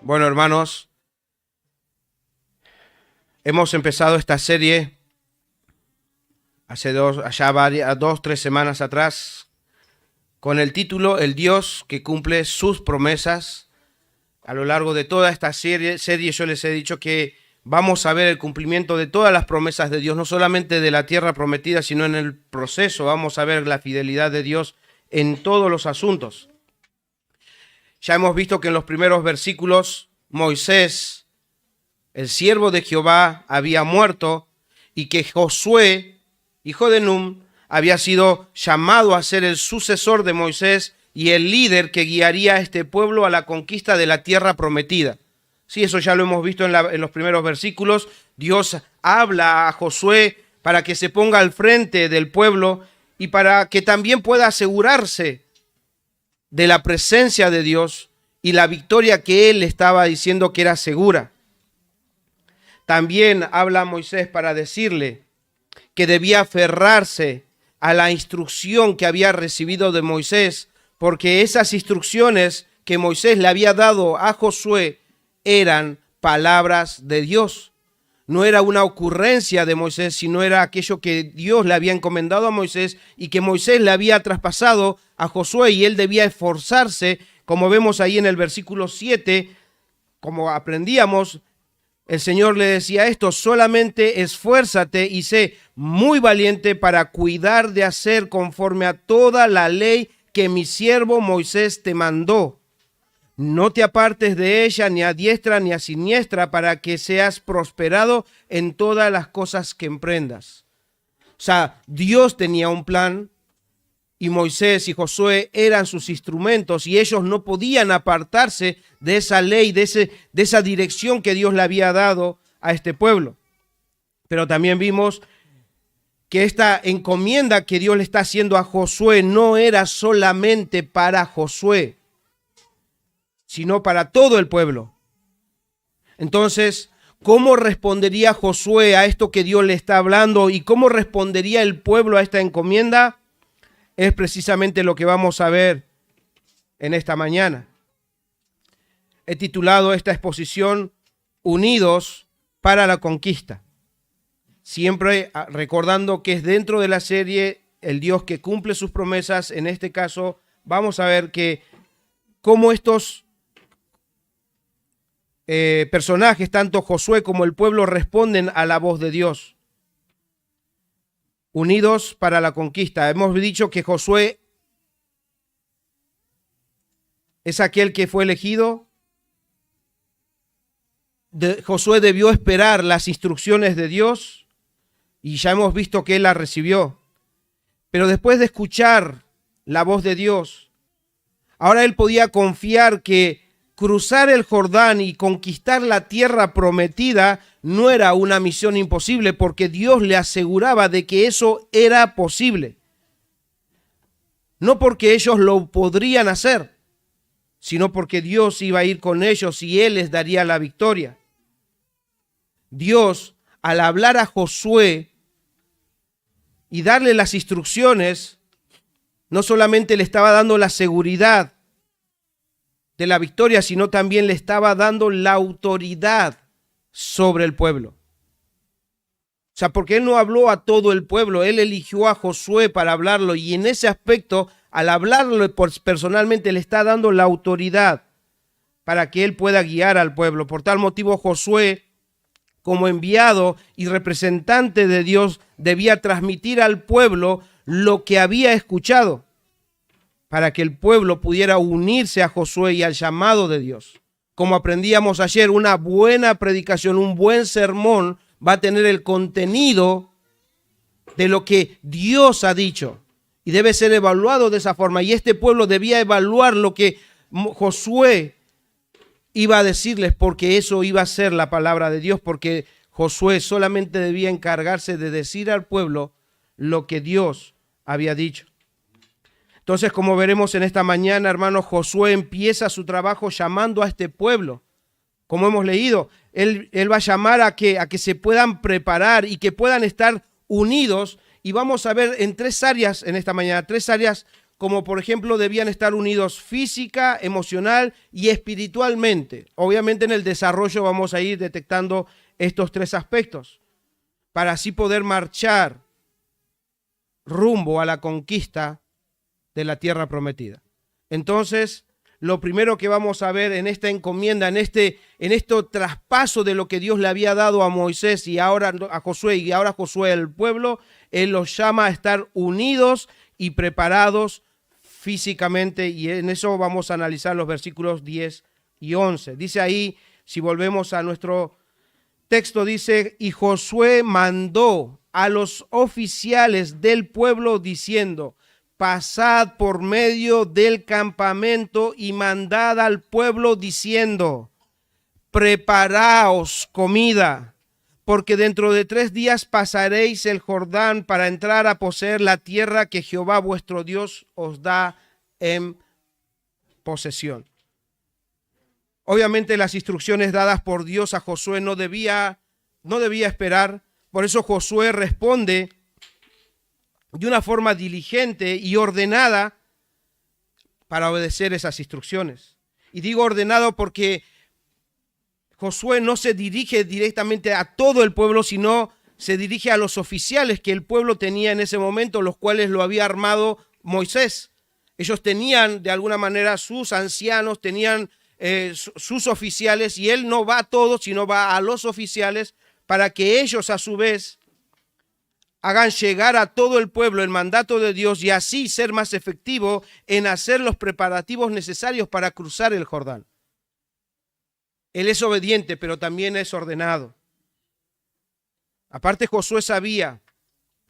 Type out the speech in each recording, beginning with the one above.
Bueno, hermanos, hemos empezado esta serie hace 3 semanas atrás con el título El Dios que cumple sus promesas. A lo largo de toda esta serie yo les he dicho que vamos a ver el cumplimiento de todas las promesas de Dios, no solamente de la tierra prometida, sino en el proceso. Vamos a ver la fidelidad de Dios en todos los asuntos. Ya hemos visto que en los primeros versículos Moisés, el siervo de Jehová, había muerto y que Josué, hijo de Nun, había sido llamado a ser el sucesor de Moisés y el líder que guiaría a este pueblo a la conquista de la tierra prometida. Sí, eso ya lo hemos visto en los primeros versículos. Dios habla a Josué para que se ponga al frente del pueblo y para que también pueda asegurarse de la presencia de Dios y la victoria que él estaba diciendo que era segura. También habla a Moisés para decirle que debía aferrarse a la instrucción que había recibido de Moisés, porque esas instrucciones que Moisés le había dado a Josué eran palabras de Dios. No era una ocurrencia de Moisés, sino era aquello que Dios le había encomendado a Moisés y que Moisés le había traspasado a Josué, y él debía esforzarse, como vemos ahí en el versículo 7, como aprendíamos. El Señor le decía esto: solamente esfuérzate y sé muy valiente para cuidar de hacer conforme a toda la ley que mi siervo Moisés te mandó. No te apartes de ella ni a diestra ni a siniestra, para que seas prosperado en todas las cosas que emprendas. O sea, Dios tenía un plan y Moisés y Josué eran sus instrumentos, y ellos no podían apartarse de esa ley, de esa dirección que Dios le había dado a este pueblo. Pero también vimos que esta encomienda que Dios le está haciendo a Josué no era solamente para Josué, sino para todo el pueblo. Entonces, ¿cómo respondería Josué a esto que Dios le está hablando? ¿Y cómo respondería el pueblo a esta encomienda? Es precisamente lo que vamos a ver en esta mañana. He titulado esta exposición Unidos para la Conquista, siempre recordando que es dentro de la serie El Dios que cumple sus promesas. En este caso vamos a ver que cómo estos personajes, tanto Josué como el pueblo, responden a la voz de Dios. Unidos para la conquista. Hemos dicho que Josué es aquel que fue elegido. Josué debió esperar las instrucciones de Dios y ya hemos visto que él las recibió. Pero después de escuchar la voz de Dios, ahora él podía confiar que cruzar el Jordán y conquistar la tierra prometida no era una misión imposible, porque Dios le aseguraba de que eso era posible. No porque ellos lo podrían hacer, sino porque Dios iba a ir con ellos y Él les daría la victoria. Dios, al hablar a Josué y darle las instrucciones, no solamente le estaba dando la seguridad de la victoria, sino también le estaba dando la autoridad sobre el pueblo. O sea, porque él no habló a todo el pueblo, él eligió a Josué para hablarlo, y en ese aspecto, al hablarlo personalmente, le está dando la autoridad para que él pueda guiar al pueblo. Por tal motivo, Josué, como enviado y representante de Dios, debía transmitir al pueblo lo que había escuchado, para que el pueblo pudiera unirse a Josué y al llamado de Dios. Como aprendíamos ayer, una buena predicación, un buen sermón va a tener el contenido de lo que Dios ha dicho y debe ser evaluado de esa forma. Y este pueblo debía evaluar lo que Josué iba a decirles, porque eso iba a ser la palabra de Dios, porque Josué solamente debía encargarse de decir al pueblo lo que Dios había dicho. Entonces, como veremos en esta mañana, hermanos, Josué empieza su trabajo llamando a este pueblo. Como hemos leído, él va a llamar a que se puedan preparar y que puedan estar unidos. Y vamos a ver en 3 áreas en esta mañana, 3 áreas como por ejemplo debían estar unidos física, emocional y espiritualmente. Obviamente en el desarrollo vamos a ir detectando estos tres aspectos para así poder marchar rumbo a la conquista de la tierra prometida. Entonces, lo primero que vamos a ver en esta encomienda, en este traspaso de lo que Dios le había dado a Moisés y ahora a Josué y ahora a Josué el pueblo, Él los llama a estar unidos y preparados físicamente, y en eso vamos a analizar los versículos 10 y 11. Dice ahí, si volvemos a nuestro texto, dice, y Josué mandó a los oficiales del pueblo diciendo, pasad por medio del campamento y mandad al pueblo diciendo, preparaos comida, porque dentro de 3 días pasaréis el Jordán para entrar a poseer la tierra que Jehová vuestro Dios os da en posesión. Obviamente las instrucciones dadas por Dios a Josué no debía esperar, por eso Josué responde de una forma diligente y ordenada para obedecer esas instrucciones. Y digo ordenado porque Josué no se dirige directamente a todo el pueblo, sino se dirige a los oficiales que el pueblo tenía en ese momento, los cuales lo había armado Moisés. Ellos tenían de alguna manera sus ancianos, tenían sus oficiales, y él no va a todos, sino va a los oficiales para que ellos a su vez hagan llegar a todo el pueblo el mandato de Dios y así ser más efectivo en hacer los preparativos necesarios para cruzar el Jordán. Él es obediente, pero también es ordenado. Aparte, Josué sabía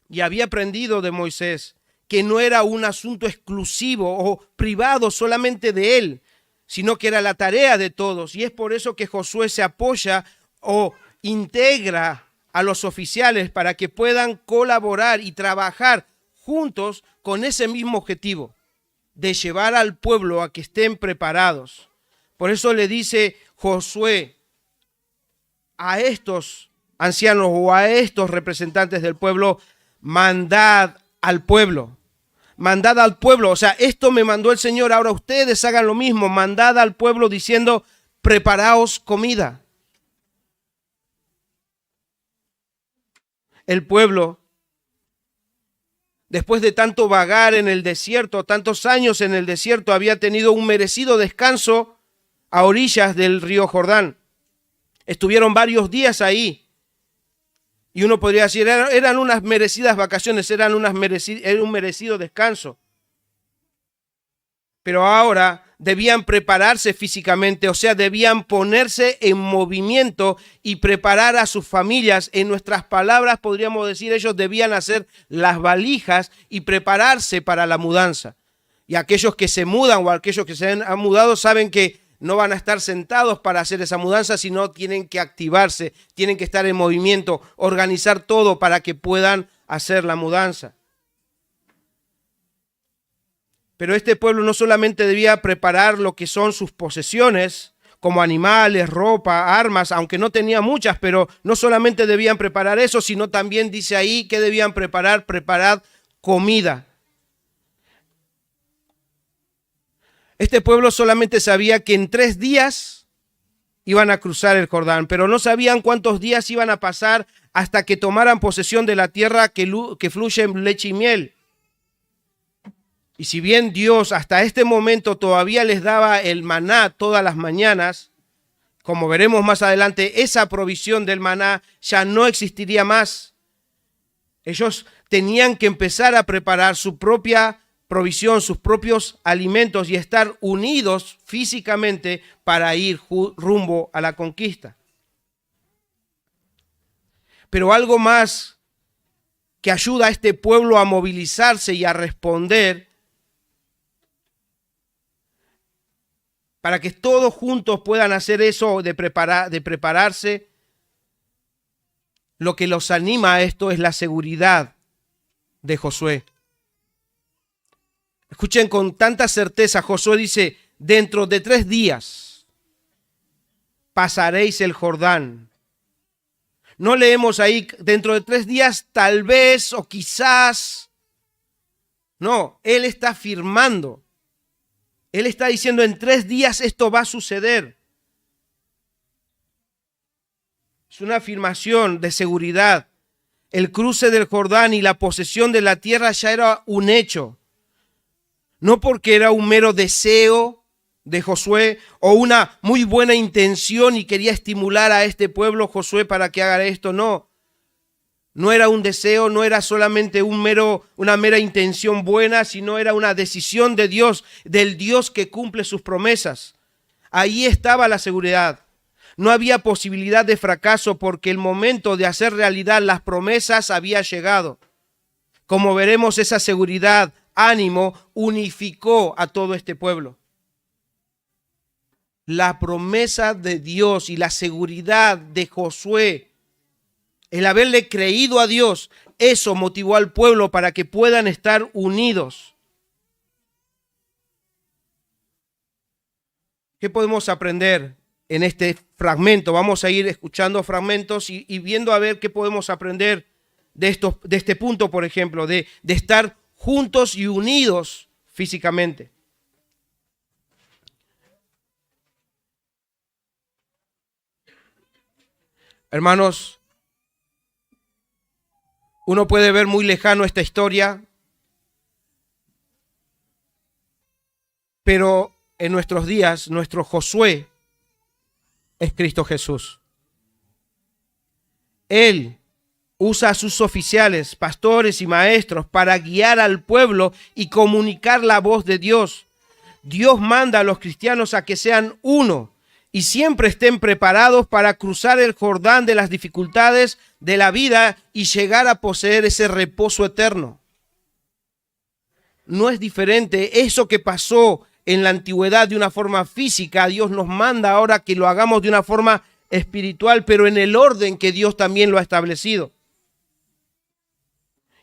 y había aprendido de Moisés que no era un asunto exclusivo o privado solamente de él, sino que era la tarea de todos. Y es por eso que Josué se apoya o integra a los oficiales para que puedan colaborar y trabajar juntos con ese mismo objetivo de llevar al pueblo a que estén preparados. Por eso le dice Josué a estos ancianos o a estos representantes del pueblo, mandad al pueblo. Mandad al pueblo, o sea, esto me mandó el Señor, ahora ustedes hagan lo mismo, mandad al pueblo diciendo, preparaos comida. El pueblo, después de tanto vagar en el desierto, tantos años en el desierto, había tenido un merecido descanso a orillas del río Jordán. Estuvieron varios días ahí. Y uno podría decir, eran unas merecidas vacaciones, era un merecido descanso. Pero ahora debían prepararse físicamente, o sea, debían ponerse en movimiento y preparar a sus familias. En nuestras palabras podríamos decir, ellos debían hacer las valijas y prepararse para la mudanza. Y aquellos que se mudan o aquellos que se han mudado saben que no van a estar sentados para hacer esa mudanza, sino tienen que activarse, tienen que estar en movimiento, organizar todo para que puedan hacer la mudanza. Pero este pueblo no solamente debía preparar lo que son sus posesiones, como animales, ropa, armas, aunque no tenía muchas, pero no solamente debían preparar eso, sino también dice ahí que debían preparar comida. Este pueblo solamente sabía que en 3 días iban a cruzar el Jordán, pero no sabían cuántos días iban a pasar hasta que tomaran posesión de la tierra que fluye en leche y miel. Y si bien Dios hasta este momento todavía les daba el maná todas las mañanas, como veremos más adelante, esa provisión del maná ya no existiría más. Ellos tenían que empezar a preparar su propia provisión, sus propios alimentos y estar unidos físicamente para ir rumbo a la conquista. Pero algo más que ayuda a este pueblo a movilizarse y a responder para que todos juntos puedan hacer eso de prepararse, lo que los anima a esto es la seguridad de Josué. Escuchen con tanta certeza, Josué dice, dentro de 3 días pasaréis el Jordán. No leemos ahí, dentro de 3 días tal vez o quizás. No, Él está afirmando. Él está diciendo, en 3 días esto va a suceder. Es una afirmación de seguridad. El cruce del Jordán y la posesión de la tierra ya era un hecho. No porque era un mero deseo de Josué o una muy buena intención y quería estimular a este pueblo Josué para que haga esto, no. No era un deseo, no era solamente una mera intención buena, sino era una decisión de Dios, del Dios que cumple sus promesas. Ahí estaba la seguridad. No había posibilidad de fracaso porque el momento de hacer realidad las promesas había llegado. Como veremos, esa seguridad, ánimo, unificó a todo este pueblo. La promesa de Dios y la seguridad de Josué, el haberle creído a Dios, eso motivó al pueblo para que puedan estar unidos. ¿Qué podemos aprender en este fragmento? Vamos a ir escuchando fragmentos y viendo a ver qué podemos aprender de este punto, por ejemplo, de estar juntos y unidos físicamente. Hermanos, uno puede ver muy lejano esta historia, pero en nuestros días, nuestro Josué es Cristo Jesús. Él usa a sus oficiales, pastores y maestros para guiar al pueblo y comunicar la voz de Dios. Dios manda a los cristianos a que sean uno y siempre estén preparados para cruzar el Jordán de las dificultades de la vida y llegar a poseer ese reposo eterno. No es diferente eso que pasó en la antigüedad de una forma física. Dios nos manda ahora que lo hagamos de una forma espiritual, pero en el orden que Dios también lo ha establecido.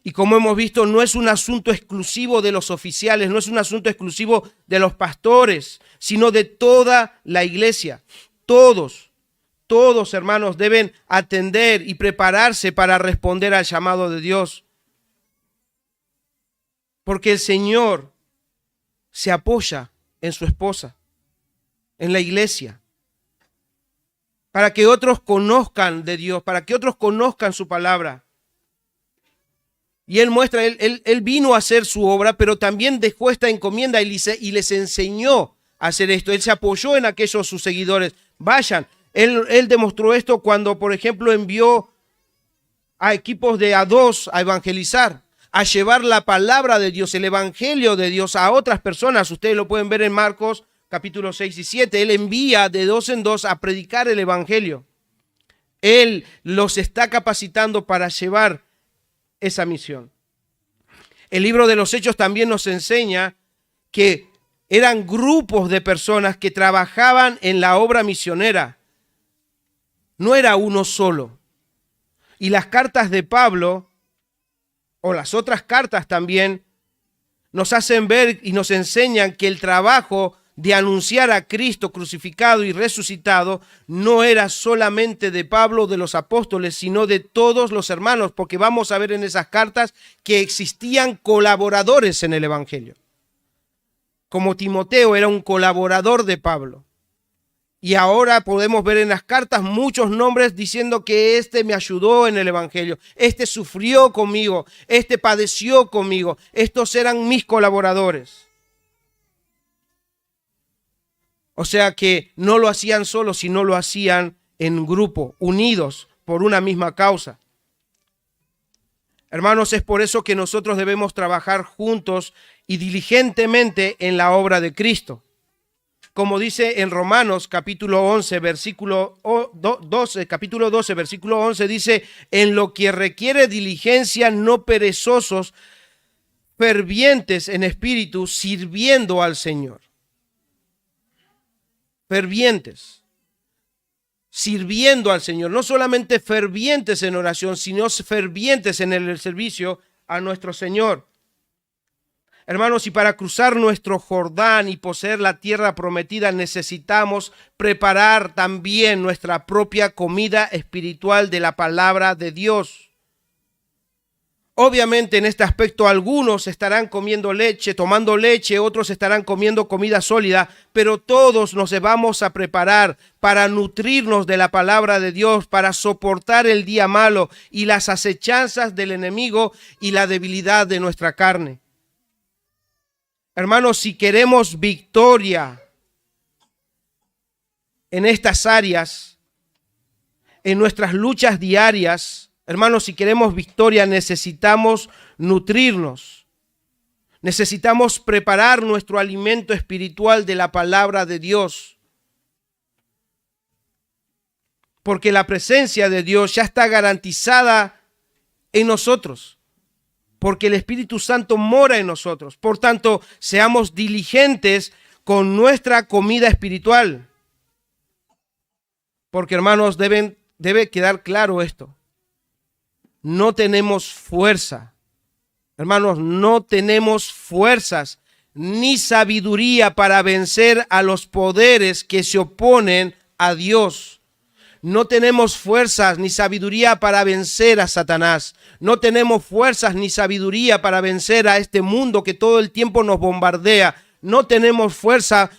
Y como hemos visto, no es un asunto exclusivo de los oficiales, no es un asunto exclusivo de los pastores, sino de toda la iglesia. Todos, hermanos, deben atender y prepararse para responder al llamado de Dios. Porque el Señor se apoya en su esposa, en la iglesia, para que otros conozcan de Dios, para que otros conozcan su palabra. Y Él muestra, él vino a hacer su obra, pero también dejó esta encomienda y les enseñó a hacer esto. Él se apoyó en aquellos sus seguidores. Vayan. Él demostró esto cuando, por ejemplo, envió a equipos de a2 a evangelizar, a llevar la palabra de Dios, el evangelio de Dios a otras personas. Ustedes lo pueden ver en Marcos capítulo 6 y 7. Él envía de 2 en 2 a predicar el evangelio. Él los está capacitando para llevar esa misión. El libro de los Hechos también nos enseña que eran grupos de personas que trabajaban en la obra misionera. No era uno solo. Y las cartas de Pablo, o las otras cartas también, nos hacen ver y nos enseñan que el trabajo de anunciar a Cristo crucificado y resucitado no era solamente de Pablo o de los apóstoles, sino de todos los hermanos, porque vamos a ver en esas cartas que existían colaboradores en el evangelio. Como Timoteo era un colaborador de Pablo. Y ahora podemos ver en las cartas muchos nombres diciendo que este me ayudó en el evangelio, este sufrió conmigo, este padeció conmigo, estos eran mis colaboradores. O sea que no lo hacían solos, sino lo hacían en grupo, unidos por una misma causa. Hermanos, es por eso que nosotros debemos trabajar juntos y diligentemente en la obra de Cristo. Como dice en Romanos capítulo 11, versículo 12, capítulo 12, versículo 11, dice, en lo que requiere diligencia, no perezosos, fervientes en espíritu, sirviendo al Señor. Fervientes, sirviendo al Señor, no solamente fervientes en oración, sino fervientes en el servicio a nuestro Señor. Hermanos, y para cruzar nuestro Jordán y poseer la tierra prometida, necesitamos preparar también nuestra propia comida espiritual de la palabra de Dios. Obviamente en este aspecto algunos estarán comiendo leche, tomando leche, otros estarán comiendo comida sólida, pero todos nos vamos a preparar para nutrirnos de la palabra de Dios, para soportar el día malo y las acechanzas del enemigo y la debilidad de nuestra carne. Hermanos, si queremos victoria en estas áreas, en nuestras luchas diarias, hermanos, si queremos victoria, necesitamos nutrirnos. Necesitamos preparar nuestro alimento espiritual de la palabra de Dios. Porque la presencia de Dios ya está garantizada en nosotros. Porque el Espíritu Santo mora en nosotros. Por tanto, seamos diligentes con nuestra comida espiritual. Porque, hermanos, debe quedar claro esto. No tenemos fuerza. Hermanos, no tenemos fuerzas ni sabiduría para vencer a los poderes que se oponen a Dios. No tenemos fuerzas ni sabiduría para vencer a Satanás. No tenemos fuerzas ni sabiduría para vencer a este mundo que todo el tiempo nos bombardea. No tenemos fuerza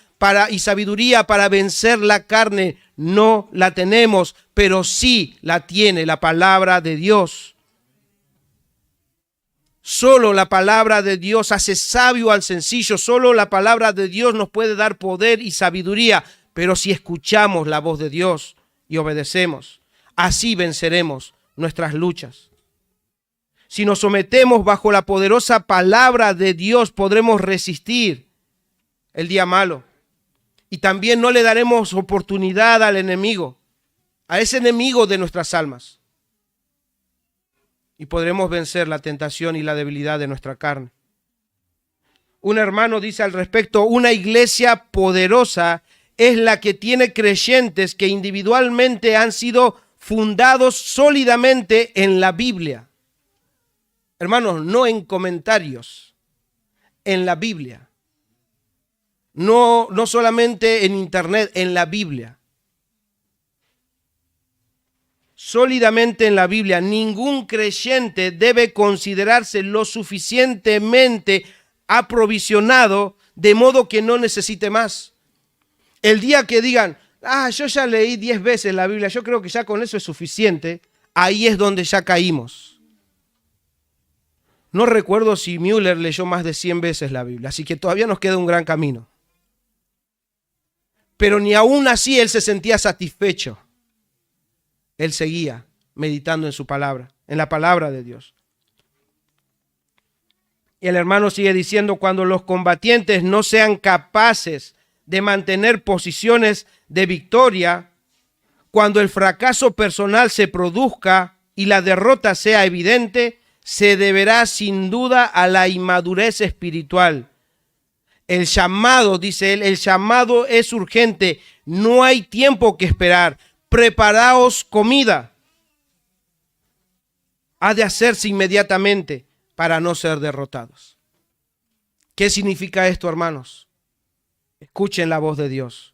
y sabiduría para vencer la carne. No la tenemos, pero sí la tiene la palabra de Dios. Solo la palabra de Dios hace sabio al sencillo. Solo la palabra de Dios nos puede dar poder y sabiduría. Pero si escuchamos la voz de Dios y obedecemos, así venceremos nuestras luchas. Si nos sometemos bajo la poderosa palabra de Dios, podremos resistir el día malo. Y también no le daremos oportunidad al enemigo, a ese enemigo de nuestras almas. Y podremos vencer la tentación y la debilidad de nuestra carne. Un hermano dice al respecto: una iglesia poderosa es la que tiene creyentes que individualmente han sido fundados sólidamente en la Biblia. Hermanos, no en comentarios, en la Biblia. No solamente en internet, en la Biblia. Sólidamente en la Biblia. Ningún creyente debe considerarse lo suficientemente aprovisionado de modo que no necesite más. El día que digan: yo ya leí 10 veces la Biblia, yo creo que ya con eso es suficiente, ahí es donde ya caímos. No recuerdo si Müller leyó más de 100 veces la Biblia, así que todavía nos queda un gran camino. Pero ni aún así él se sentía satisfecho. Él seguía meditando en su palabra, en la palabra de Dios. Y el hermano sigue diciendo: cuando los combatientes no sean capaces de mantener posiciones de victoria, cuando el fracaso personal se produzca y la derrota sea evidente, se deberá sin duda a la inmadurez espiritual. El llamado, dice él, el llamado es urgente, no hay tiempo que esperar. Preparaos comida. Ha de hacerse inmediatamente para no ser derrotados. ¿Qué significa esto, hermanos? Escuchen la voz de Dios,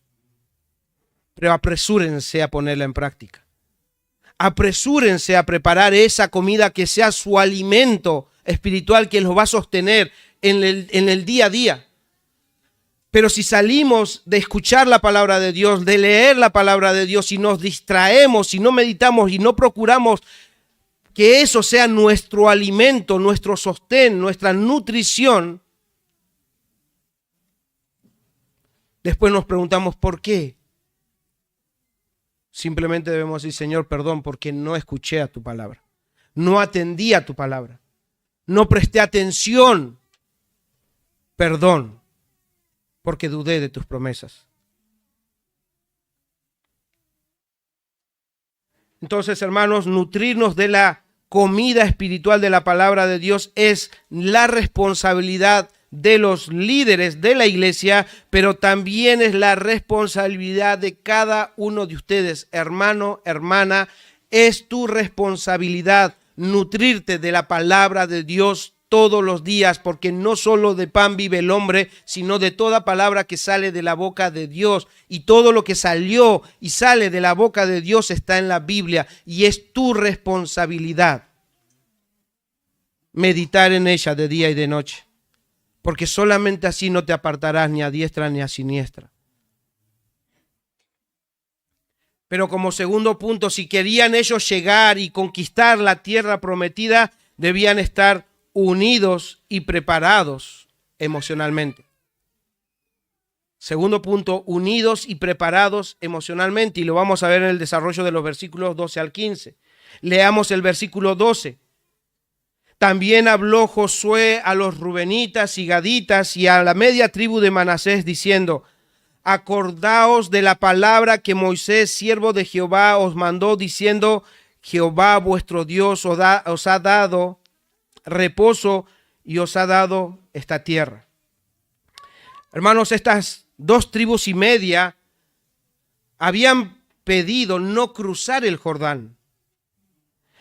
pero apresúrense a ponerla en práctica. Apresúrense a preparar esa comida que sea su alimento espiritual, que los va a sostener en el día a día. Pero si salimos de escuchar la palabra de Dios, de leer la palabra de Dios, y nos distraemos, y no meditamos y no procuramos que eso sea nuestro alimento, nuestro sostén, nuestra nutrición, después nos preguntamos ¿por qué? Simplemente debemos decir: Señor, perdón, porque no escuché a tu palabra, no atendí a tu palabra, no presté atención. Perdón, porque dudé de tus promesas. Entonces, hermanos, nutrirnos de la comida espiritual de la palabra de Dios es la responsabilidad de los líderes de la iglesia, pero también es la responsabilidad de cada uno de ustedes. Hermano, hermana, es tu responsabilidad nutrirte de la palabra de Dios todos los días, porque no solo de pan vive el hombre, sino de toda palabra que sale de la boca de Dios. Y todo lo que salió y sale de la boca de Dios está en la Biblia y es tu responsabilidad. meditar en ella de día y de noche, porque solamente así no te apartarás ni a diestra ni a siniestra. Pero como segundo punto, si querían ellos llegar y conquistar la tierra prometida, debían estar unidos y preparados emocionalmente. Segundo punto, unidos y preparados emocionalmente, y lo vamos a ver en el desarrollo de los versículos 12 al 15. Leamos el versículo 12. También habló Josué a los rubenitas y gaditas y a la media tribu de Manasés diciendo: acordaos de la palabra que Moisés, siervo de Jehová, os mandó diciendo: Jehová vuestro Dios os ha dado reposo y os ha dado esta tierra. Hermanos, estas 2 tribus y media habían pedido no cruzar el Jordán.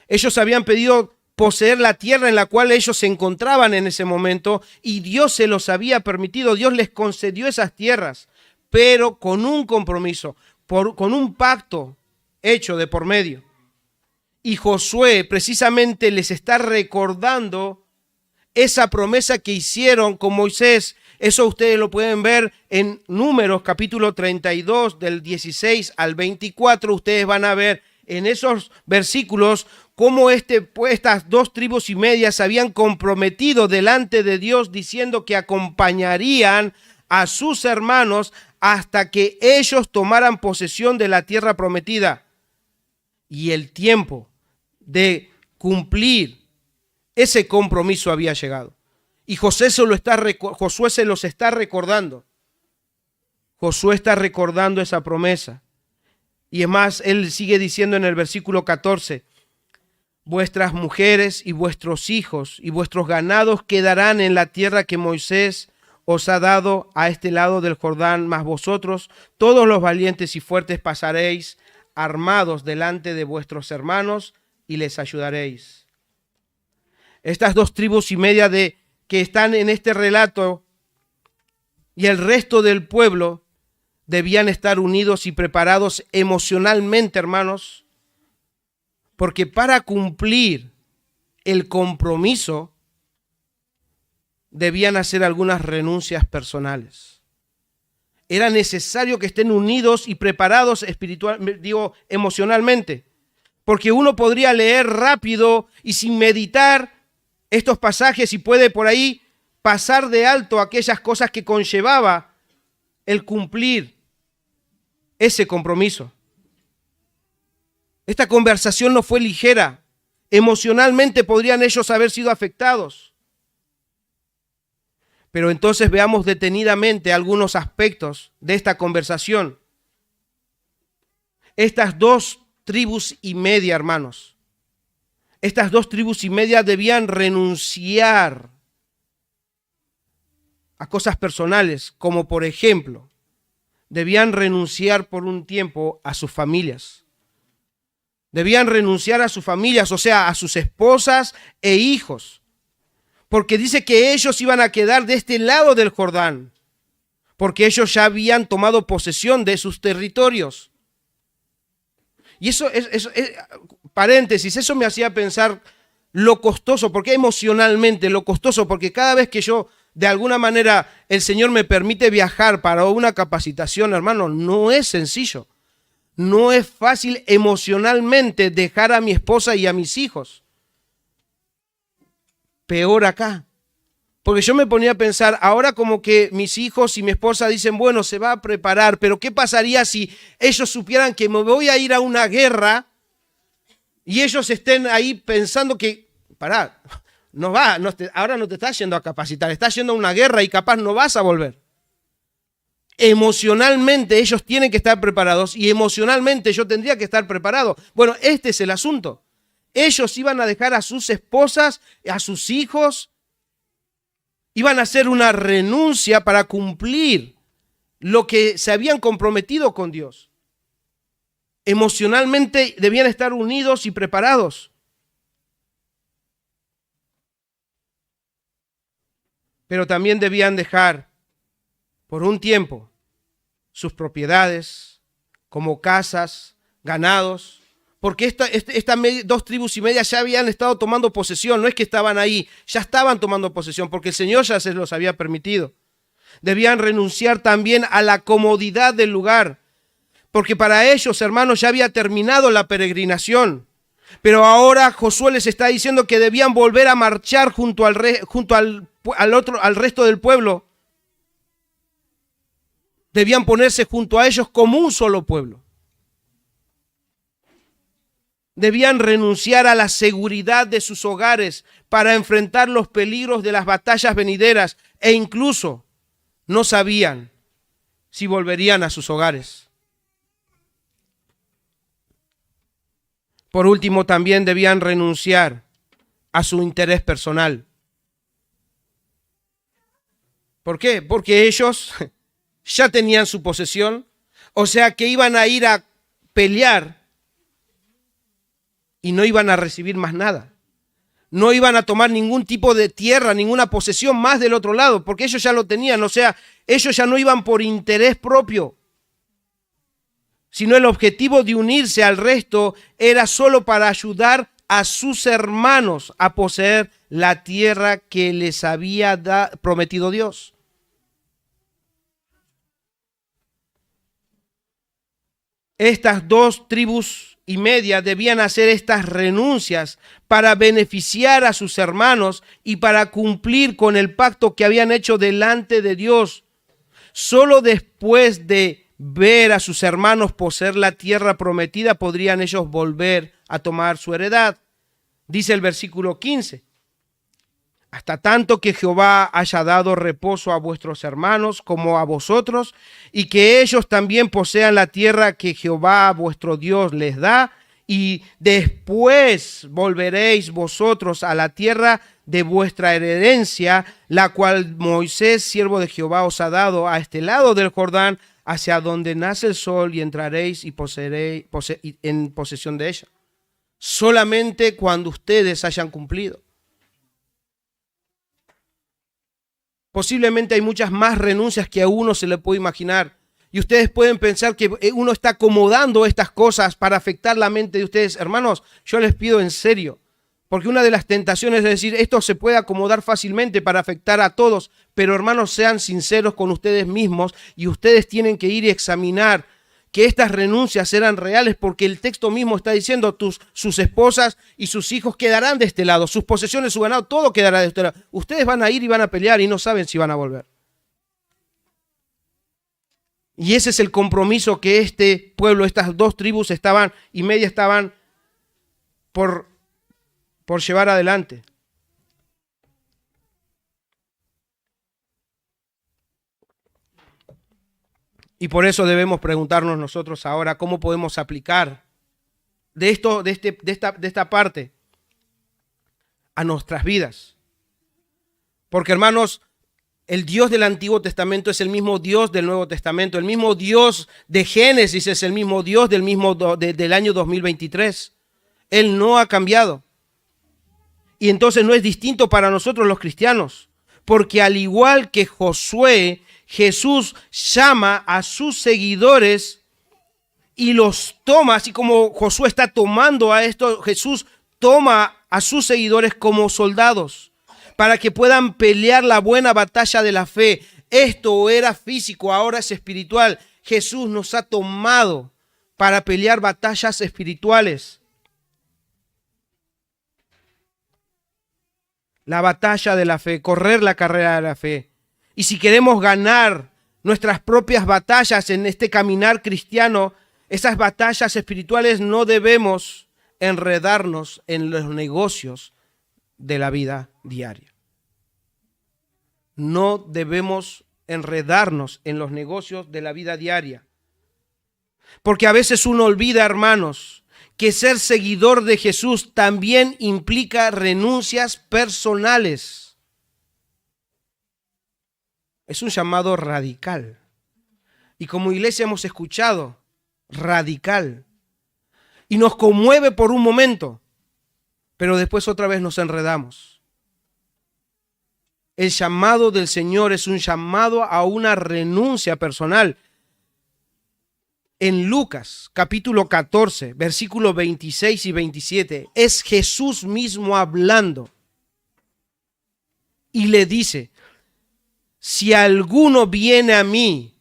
Ellos habían pedido poseer la tierra en la cual ellos se encontraban en ese momento, y Dios se los había permitido. Dios les concedió esas tierras, pero con un compromiso, con un pacto hecho de por medio. Y Josué precisamente les está recordando esa promesa que hicieron con Moisés. Eso ustedes lo pueden ver en Números capítulo 32 del 16 al 24. Ustedes van a ver en esos versículos cómo estas 2 tribus y media se habían comprometido delante de Dios diciendo que acompañarían a sus hermanos hasta que ellos tomaran posesión de la tierra prometida. Y el tiempo de cumplir ese compromiso había llegado. Y Josué se los está recordando. Josué está recordando esa promesa. Y es más, él sigue diciendo en el versículo 14: vuestras mujeres y vuestros hijos y vuestros ganados quedarán en la tierra que Moisés os ha dado a este lado del Jordán, mas vosotros, todos los valientes y fuertes, pasaréis armados delante de vuestros hermanos y les ayudaréis. Estas 2 tribus y media que están en este relato y el resto del pueblo debían estar unidos y preparados emocionalmente, hermanos, porque para cumplir el compromiso debían hacer algunas renuncias personales. Era necesario que estén unidos y preparados emocionalmente, porque uno podría leer rápido y sin meditar estos pasajes y puede por ahí pasar de alto aquellas cosas que conllevaba el cumplir ese compromiso. Esta conversación no fue ligera. Emocionalmente podrían ellos haber sido afectados. Pero entonces veamos detenidamente algunos aspectos de esta conversación. Estas 2 tribus y media, hermanos, estas 2 tribus y media debían renunciar a cosas personales, como por ejemplo, debían renunciar por un tiempo a sus familias. Debían renunciar a sus familias, o sea, a sus esposas e hijos. Porque dice que ellos iban a quedar de este lado del Jordán, porque ellos ya habían tomado posesión de sus territorios. Y eso paréntesis, eso me hacía pensar lo costoso, porque emocionalmente lo costoso, porque cada vez que yo, de alguna manera, el Señor me permite viajar para una capacitación, hermano, no es sencillo. No es fácil emocionalmente dejar a mi esposa y a mis hijos. Peor acá. Porque yo me ponía a pensar, ahora como que mis hijos y mi esposa dicen, bueno, se va a preparar, pero ¿qué pasaría si ellos supieran que me voy a ir a una guerra y ellos estén ahí pensando que, pará, ahora no te estás yendo a capacitar, estás yendo a una guerra y capaz no vas a volver? Emocionalmente ellos tienen que estar preparados y emocionalmente yo tendría que estar preparado. Bueno, este es el asunto. Ellos iban a dejar a sus esposas, a sus hijos, iban a hacer una renuncia para cumplir lo que se habían comprometido con Dios. Emocionalmente debían estar unidos y preparados. Pero también debían dejar por un tiempo sus propiedades, como casas, ganados, Porque estas dos tribus y media ya habían estado tomando posesión, no es que estaban ahí, ya estaban tomando posesión, porque el Señor ya se los había permitido. Debían renunciar también a la comodidad del lugar, porque para ellos, hermanos, ya había terminado la peregrinación. Pero ahora Josué les está diciendo que debían volver a marchar junto al resto del pueblo. Debían ponerse junto a ellos como un solo pueblo. Debían renunciar a la seguridad de sus hogares para enfrentar los peligros de las batallas venideras e incluso no sabían si volverían a sus hogares. Por último, también debían renunciar a su interés personal. ¿Por qué? Porque ellos ya tenían su posesión, o sea que iban a ir a pelear y no iban a recibir más nada. No iban a tomar ningún tipo de tierra, ninguna posesión más del otro lado, porque ellos ya lo tenían. O sea, ellos ya no iban por interés propio, sino el objetivo de unirse al resto era solo para ayudar a sus hermanos a poseer la tierra que les había prometido Dios. Estas dos tribus y media debían hacer estas renuncias para beneficiar a sus hermanos y para cumplir con el pacto que habían hecho delante de Dios. Solo después de ver a sus hermanos poseer la tierra prometida podrían ellos volver a tomar su heredad. Dice el versículo 15. Hasta tanto que Jehová haya dado reposo a vuestros hermanos como a vosotros, y que ellos también posean la tierra que Jehová vuestro Dios les da, y después volveréis vosotros a la tierra de vuestra herencia, la cual Moisés, siervo de Jehová, os ha dado a este lado del Jordán, hacia donde nace el sol, y entraréis y poseeréis en posesión de ella. Solamente cuando ustedes hayan cumplido. Posiblemente hay muchas más renuncias que a uno se le puede imaginar. Y ustedes pueden pensar que uno está acomodando estas cosas para afectar la mente de ustedes. Hermanos, yo les pido en serio, porque una de las tentaciones es decir, esto se puede acomodar fácilmente para afectar a todos, pero hermanos, sean sinceros con ustedes mismos y ustedes tienen que ir y examinar que estas renuncias eran reales, porque el texto mismo está diciendo sus esposas y sus hijos quedarán de este lado, sus posesiones, su ganado, todo quedará de este lado. Ustedes van a ir y van a pelear y no saben si van a volver. Y ese es el compromiso que este pueblo, estas dos tribus estaban por llevar adelante. Y por eso debemos preguntarnos nosotros ahora cómo podemos aplicar de esta parte a nuestras vidas. Porque hermanos, el Dios del Antiguo Testamento es el mismo Dios del Nuevo Testamento. El mismo Dios de Génesis es el mismo Dios del año 2023. Él no ha cambiado. Y entonces no es distinto para nosotros los cristianos. Porque al igual que Josué, Jesús llama a sus seguidores y los toma, así como Josué está tomando a esto, Jesús toma a sus seguidores como soldados para que puedan pelear la buena batalla de la fe. Esto era físico, ahora es espiritual. Jesús nos ha tomado para pelear batallas espirituales. La batalla de la fe, correr la carrera de la fe. Y si queremos ganar nuestras propias batallas en este caminar cristiano, esas batallas espirituales, no debemos enredarnos en los negocios de la vida diaria. No debemos enredarnos en los negocios de la vida diaria. Porque a veces uno olvida, hermanos, que ser seguidor de Jesús también implica renuncias personales. Es un llamado radical. Y como iglesia hemos escuchado, radical. Y nos conmueve por un momento, pero después otra vez nos enredamos. El llamado del Señor es un llamado a una renuncia personal. en Lucas capítulo 14, versículos 26 y 27. Es Jesús mismo hablando. Y le dice, si alguno viene a mí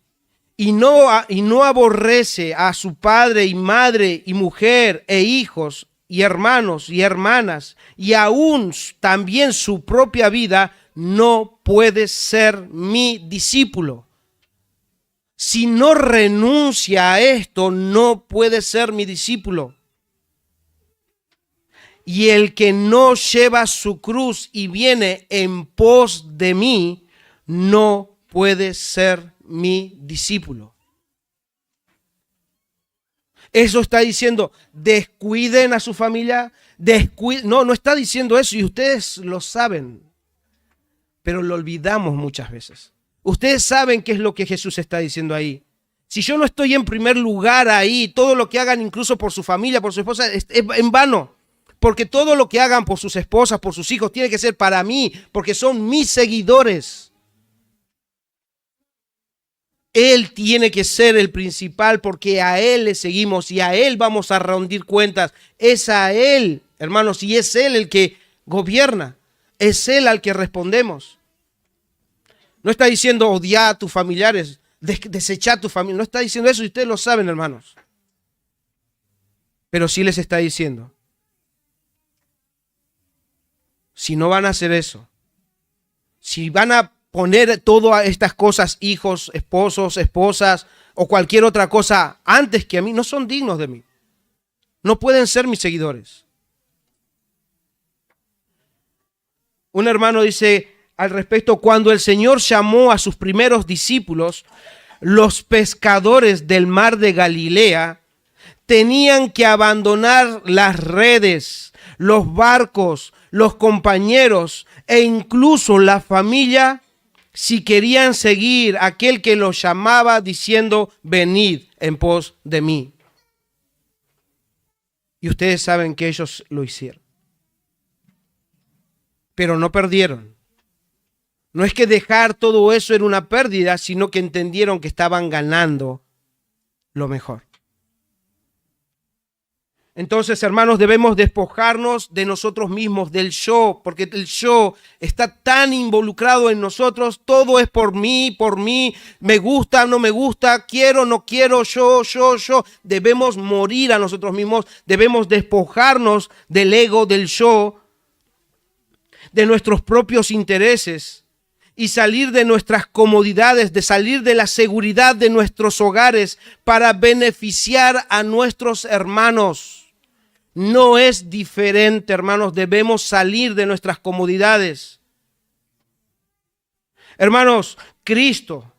y no aborrece a su padre y madre y mujer e hijos y hermanos y hermanas y aún también su propia vida, no puede ser mi discípulo. Si no renuncia a esto, no puede ser mi discípulo. Y el que no lleva su cruz y viene en pos de mí, no puede ser mi discípulo. Eso está diciendo, descuiden a su familia, no está diciendo eso y ustedes lo saben, pero lo olvidamos muchas veces. Ustedes saben qué es lo que Jesús está diciendo ahí. Si yo no estoy en primer lugar ahí, todo lo que hagan incluso por su familia, por su esposa, es en vano. Porque todo lo que hagan por sus esposas, por sus hijos, tiene que ser para mí, porque son mis seguidores. Él tiene que ser el principal porque a Él le seguimos y a Él vamos a rendir cuentas. Es a Él, hermanos, y es Él el que gobierna. Es Él al que respondemos. No está diciendo odiar a tus familiares, desechar a tu familia. No está diciendo eso y ustedes lo saben, hermanos. Pero sí les está diciendo, si no van a hacer eso, si van a poner todas estas cosas, hijos, esposos, esposas o cualquier otra cosa antes que a mí, no son dignos de mí. No pueden ser mis seguidores. Un hermano dice al respecto, cuando el Señor llamó a sus primeros discípulos, los pescadores del mar de Galilea tenían que abandonar las redes, los barcos, los compañeros e incluso la familia si querían seguir a aquel que los llamaba diciendo, venid en pos de mí. Y ustedes saben que ellos lo hicieron. Pero no perdieron. No es que dejar todo eso era una pérdida, sino que entendieron que estaban ganando lo mejor. Entonces, hermanos, debemos despojarnos de nosotros mismos, del yo, porque el yo está tan involucrado en nosotros. Todo es por mí, me gusta, no me gusta, quiero, no quiero, yo. Debemos morir a nosotros mismos, debemos despojarnos del ego, del yo, de nuestros propios intereses y salir de nuestras comodidades, de salir de la seguridad de nuestros hogares para beneficiar a nuestros hermanos. No es diferente, hermanos, debemos salir de nuestras comodidades. Hermanos, Cristo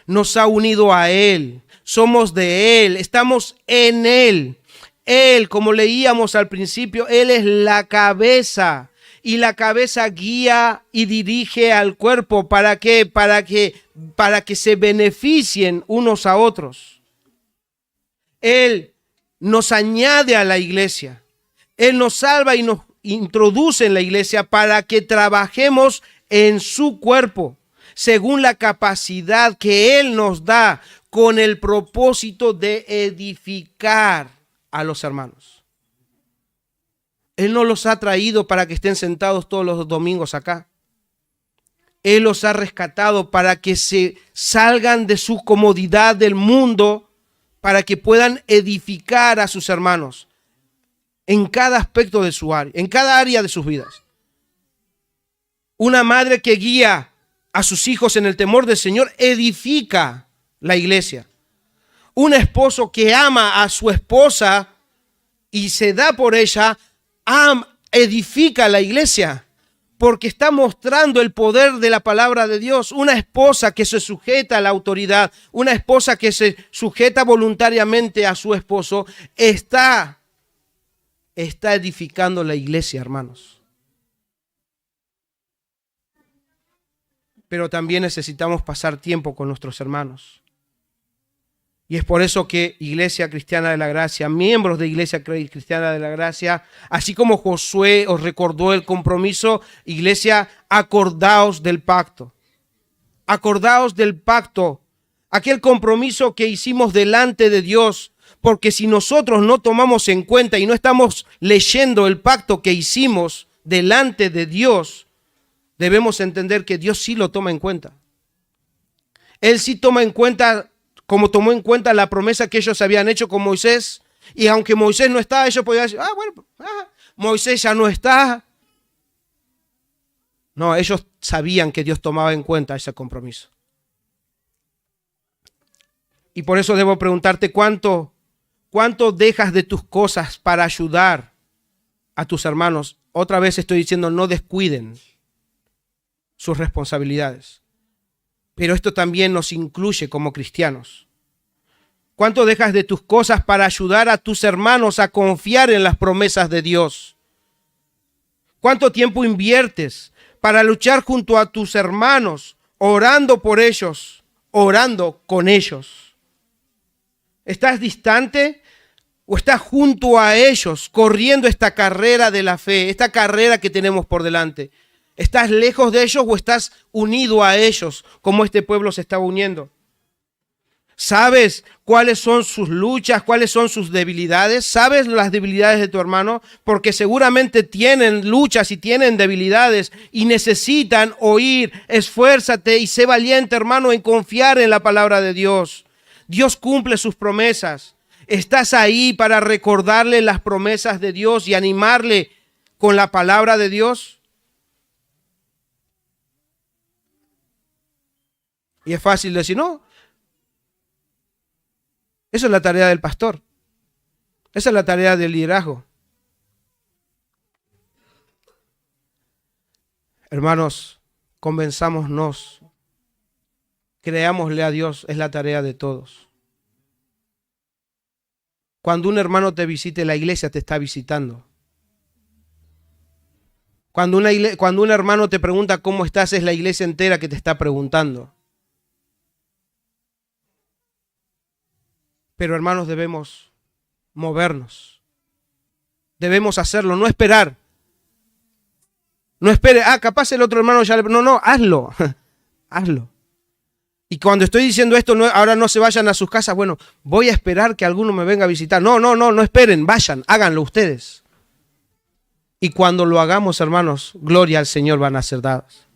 nos ha unido a Él, somos de Él, estamos en Él. Él, como leíamos al principio, Él es la cabeza y la cabeza guía y dirige al cuerpo. ¿Para qué? Para que se beneficien unos a otros. Él nos añade a la iglesia. Él nos salva y nos introduce en la iglesia para que trabajemos en su cuerpo, según la capacidad que Él nos da, con el propósito de edificar a los hermanos. Él no los ha traído para que estén sentados todos los domingos acá. Él los ha rescatado para que se salgan de su comodidad del mundo, para que puedan edificar a sus hermanos en cada aspecto de su área, en cada área de sus vidas. Una madre que guía a sus hijos en el temor del Señor edifica la iglesia. Un esposo que ama a su esposa y se da por ella, edifica la iglesia, porque está mostrando el poder de la palabra de Dios. Una esposa que se sujeta a la autoridad, una esposa que se sujeta voluntariamente a su esposo, está edificando la iglesia, hermanos. Pero también necesitamos pasar tiempo con nuestros hermanos. Y es por eso que Iglesia Cristiana de la Gracia, miembros de Iglesia Cristiana de la Gracia, así como Josué os recordó el compromiso, iglesia, acordaos del pacto. Acordaos del pacto. aquel compromiso que hicimos delante de Dios, porque si nosotros no tomamos en cuenta y no estamos leyendo el pacto que hicimos delante de Dios, debemos entender que Dios sí lo toma en cuenta. Él sí toma en cuenta, como tomó en cuenta la promesa que ellos habían hecho con Moisés, y aunque Moisés no está, ellos podían decir, Moisés ya no está. No, ellos sabían que Dios tomaba en cuenta ese compromiso. Y por eso debo preguntarte, ¿cuánto dejas de tus cosas para ayudar a tus hermanos? Otra vez estoy diciendo, no descuiden sus responsabilidades. Pero esto también nos incluye como cristianos. ¿Cuánto dejas de tus cosas para ayudar a tus hermanos a confiar en las promesas de Dios? ¿Cuánto tiempo inviertes para luchar junto a tus hermanos, orando por ellos, orando con ellos? ¿Estás distante o estás junto a ellos corriendo esta carrera de la fe, esta carrera que tenemos por delante? ¿Estás lejos de ellos o estás unido a ellos como este pueblo se está uniendo? ¿Sabes cuáles son sus luchas, cuáles son sus debilidades? ¿Sabes las debilidades de tu hermano? Porque seguramente tienen luchas y tienen debilidades y necesitan oír. Esfuérzate y sé valiente, hermano, en confiar en la palabra de Dios. Dios cumple sus promesas. ¿Estás ahí para recordarle las promesas de Dios y animarle con la palabra de Dios? Y es fácil decir, no. Esa es la tarea del pastor. Esa es la tarea del liderazgo. Hermanos, convenzámonos. Creámosle a Dios, es la tarea de todos. Cuando un hermano te visite, la iglesia te está visitando. Cuando un hermano te pregunta cómo estás, es la iglesia entera que te está preguntando. Pero hermanos, debemos movernos. Debemos hacerlo, no esperar. No espere, capaz el otro hermano ya le... No, hazlo. Hazlo. Y cuando estoy diciendo esto, ahora no se vayan a sus casas, bueno, voy a esperar que alguno me venga a visitar. No esperen, vayan, háganlo ustedes. Y cuando lo hagamos, hermanos, gloria al Señor van a ser dadas.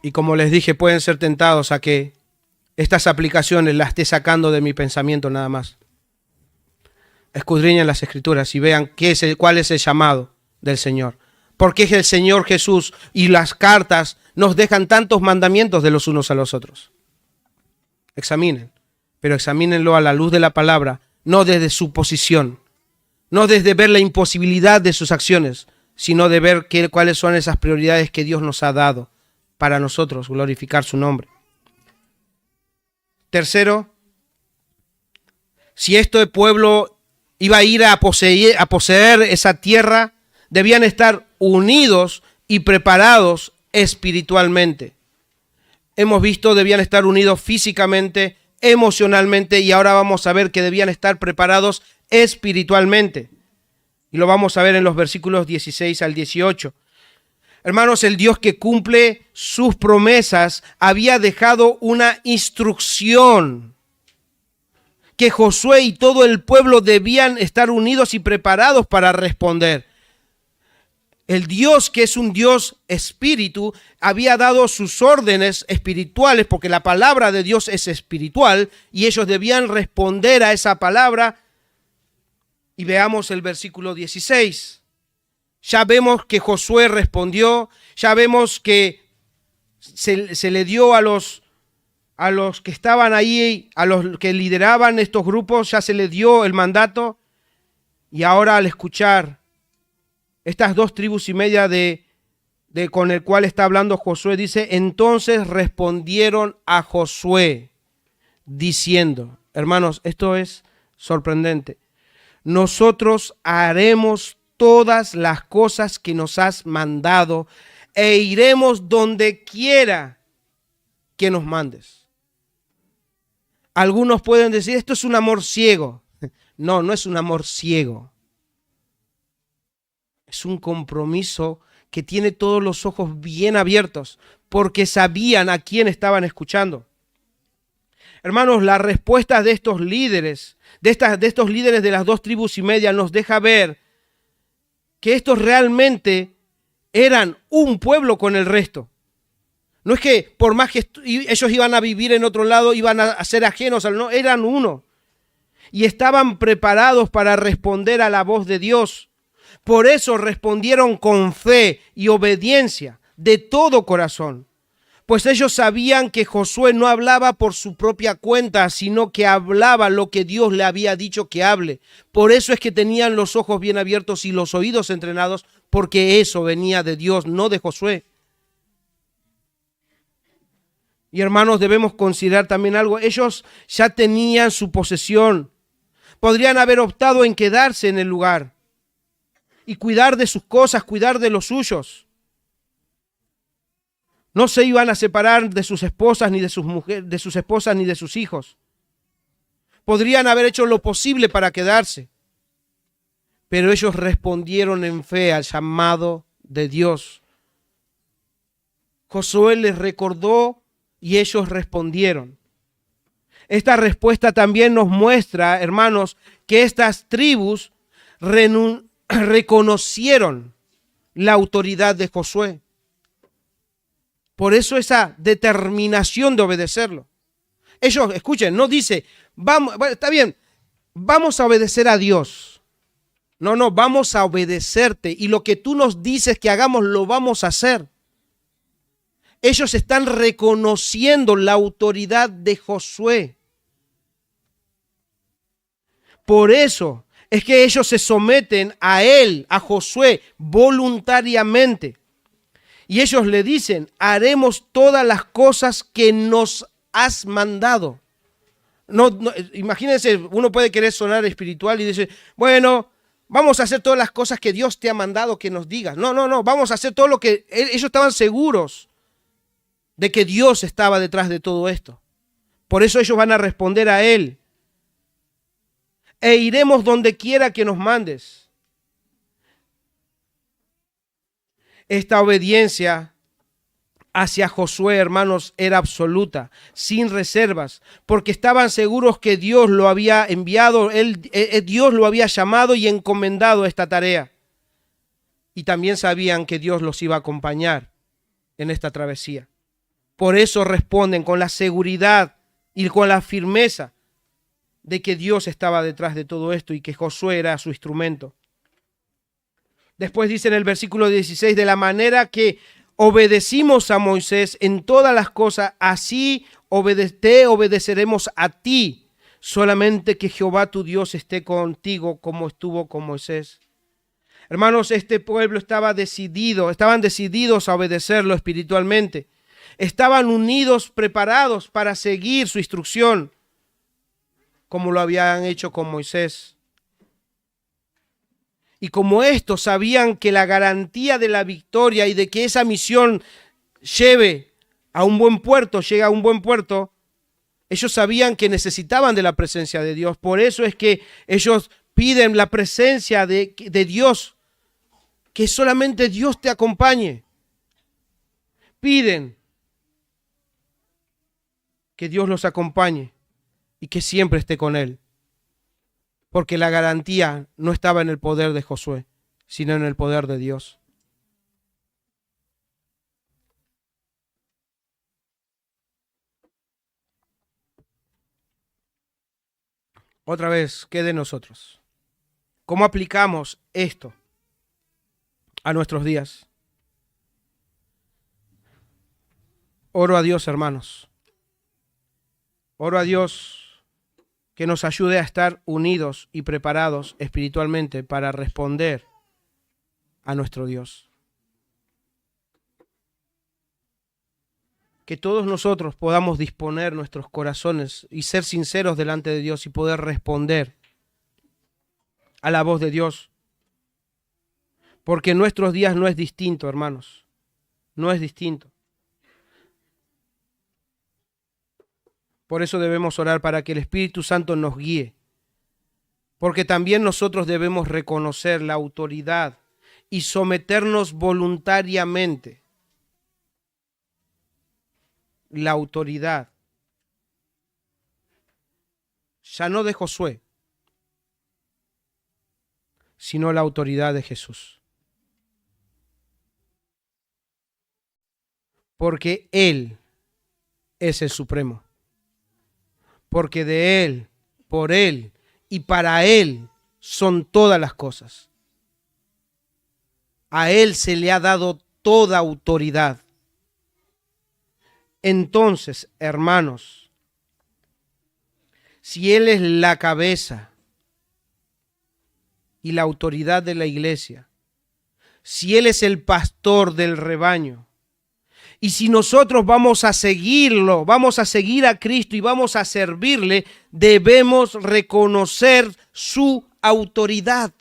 Y como les dije, pueden ser tentados a que estas aplicaciones las esté sacando de mi pensamiento nada más. Escudriñen las Escrituras y vean cuál es el llamado del Señor. Porque es el Señor Jesús y las cartas nos dejan tantos mandamientos de los unos a los otros. Examinen, pero examínenlo a la luz de la palabra, no desde su posición, no desde ver la imposibilidad de sus acciones, sino de ver cuáles son esas prioridades que Dios nos ha dado para nosotros glorificar su nombre. Tercero, si este pueblo iba a ir a poseer esa tierra, debían estar unidos y preparados espiritualmente. Hemos visto, debían estar unidos físicamente, emocionalmente, y ahora vamos a ver que debían estar preparados espiritualmente. Y lo vamos a ver en los versículos 16 al 18. Hermanos, el Dios que cumple sus promesas había dejado una instrucción que Josué y todo el pueblo debían estar unidos y preparados para responder. El Dios, que es un Dios espíritu, había dado sus órdenes espirituales, porque la palabra de Dios es espiritual, y ellos debían responder a esa palabra. Y veamos el versículo 16. Ya vemos que Josué respondió, ya vemos que se le dio a los que estaban ahí, a los que lideraban estos grupos, ya se les dio el mandato. Y ahora al escuchar estas 2 tribus y media con el cual está hablando Josué, dice, entonces respondieron a Josué diciendo, hermanos, esto es sorprendente, nosotros haremos todas las cosas que nos has mandado e iremos donde quiera que nos mandes. Algunos pueden decir, esto es un amor ciego. No, no es un amor ciego. Es un compromiso que tiene todos los ojos bien abiertos, porque sabían a quién estaban escuchando. Hermanos, la respuesta de estos líderes, de estos líderes de las 2,5 tribus, nos deja ver que estos realmente eran un pueblo con el resto. No es que por más que ellos iban a vivir en otro lado, iban a ser ajenos, no, eran uno. Y estaban preparados para responder a la voz de Dios. Por eso respondieron con fe y obediencia de todo corazón. Pues ellos sabían que Josué no hablaba por su propia cuenta, sino que hablaba lo que Dios le había dicho que hable. Por eso es que tenían los ojos bien abiertos y los oídos entrenados, porque eso venía de Dios, no de Josué. Y hermanos, debemos considerar también algo. Ellos ya tenían su posesión. Podrían haber optado en quedarse en el lugar y cuidar de sus cosas, cuidar de los suyos. No se iban a separar de sus esposas, ni de sus mujeres, de sus esposas, ni de sus hijos. Podrían haber hecho lo posible para quedarse, pero ellos respondieron en fe al llamado de Dios. Josué les recordó y ellos respondieron. Esta respuesta también nos muestra, hermanos, que estas tribus reconocieron la autoridad de Josué. Por eso esa determinación de obedecerlo. Ellos, escuchen, no dice, vamos, está bien, vamos a obedecer a Dios. No, vamos a obedecerte y lo que tú nos dices que hagamos lo vamos a hacer. Ellos están reconociendo la autoridad de Josué. Por eso es que ellos se someten a él, a Josué, voluntariamente. Y ellos le dicen, haremos todas las cosas que nos has mandado. Imagínense, uno puede querer sonar espiritual y decir, bueno, vamos a hacer todas las cosas que Dios te ha mandado que nos digas. No, vamos a hacer todo lo que... Ellos estaban seguros de que Dios estaba detrás de todo esto. Por eso ellos van a responder a él. E iremos donde quiera que nos mandes. Esta obediencia hacia Josué, hermanos, era absoluta, sin reservas, porque estaban seguros que Dios lo había enviado, Dios lo había llamado y encomendado esta tarea. Y también sabían que Dios los iba a acompañar en esta travesía. Por eso responden con la seguridad y con la firmeza de que Dios estaba detrás de todo esto y que Josué era su instrumento. Después dice en el versículo 16, de la manera que obedecimos a Moisés en todas las cosas, así te obedeceremos a ti, solamente que Jehová tu Dios esté contigo como estuvo con Moisés. Hermanos, este pueblo estaban decididos a obedecerlo espiritualmente. Estaban unidos, preparados para seguir su instrucción, como lo habían hecho con Moisés. Y como estos sabían que la garantía de la victoria y de que esa misión llegue a un buen puerto, ellos sabían que necesitaban de la presencia de Dios. Por eso es que ellos piden la presencia de Dios, que solamente Dios te acompañe. Piden que Dios los acompañe y que siempre esté con él. Porque la garantía no estaba en el poder de Josué, sino en el poder de Dios. Otra vez, ¿qué de nosotros? ¿Cómo aplicamos esto a nuestros días? Oro a Dios, hermanos. Oro a Dios que nos ayude a estar unidos y preparados espiritualmente para responder a nuestro Dios. Que todos nosotros podamos disponer nuestros corazones y ser sinceros delante de Dios y poder responder a la voz de Dios. Porque en nuestros días no es distinto, hermanos. No es distinto. Por eso debemos orar para que el Espíritu Santo nos guíe. Porque también nosotros debemos reconocer la autoridad y someternos voluntariamente. La autoridad, ya no de Josué, sino la autoridad de Jesús. Porque Él es el Supremo. Porque de Él, por Él y para Él son todas las cosas. A Él se le ha dado toda autoridad. Entonces, hermanos, si Él es la cabeza y la autoridad de la iglesia, si Él es el pastor del rebaño, y si nosotros vamos a seguirlo, vamos a seguir a Cristo y vamos a servirle, debemos reconocer su autoridad.